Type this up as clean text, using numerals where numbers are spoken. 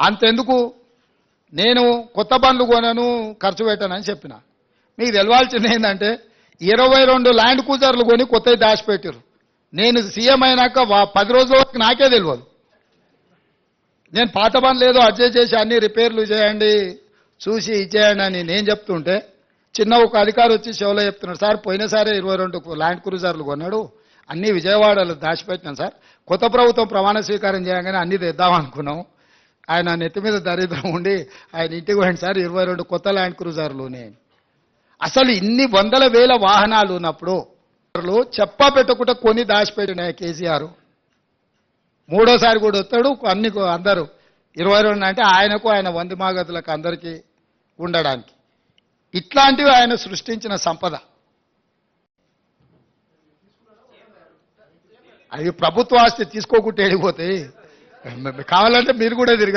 అంతెందుకు నేను కొత్త బండ్లు కొనను ఖర్చు పెట్టానని చెప్పిన. మీకు తెలవాల్సింది ఏంటంటే 22 ల్యాండ్ క్రూజర్లు కొని కొత్తవి దాచిపెట్టారు. నేను సీఎం అయినాక 10 రోజుల వరకు నాకే తెలియదు. నేను పాత బండ్లు ఏదో అడ్జస్ట్ చేసి అన్ని రిపేర్లు చేయండి చూసి ఇచ్చేయండి అని నేను చెప్తుంటే చిన్న ఒక అధికారి వచ్చి షోలో చెప్తున్నాడు, సార్ పోయినసారి 22 ల్యాండ్ క్రూజర్లు కొన్నాడు, అన్ని విజయవాడలో దాచిపెట్టినాం సార్, కొత్త ప్రభుత్వం ప్రమాణ స్వీకారం చేయగానే అన్ని తెద్దాం అనుకున్నాం, ఆయన నెత్తి మీద దరిద్రం ఉండి ఆయన ఇంటికి పోయింది సార్ 22 కొత్త ల్యాండ్ క్రూజర్లునే. అసలు ఇన్ని వందల వేల వాహనాలు ఉన్నప్పుడు చెప్పా పెట్టకుండా కొని దాచిపెట్టిన కేసీఆర్ మూడోసారి కూడా వస్తాడు అన్ని అందరూ 22 అంటే ఆయనకు ఆయన వంది మాగతులకు అందరికీ ఉండడానికి. ఇట్లాంటివి ఆయన సృష్టించిన సంపద. అది ప్రభుత్వ ఆస్తి తీసుకోకుండా వెళ్ళిపోతాయి. కావాలంటే మీరు కూడా తిరిగి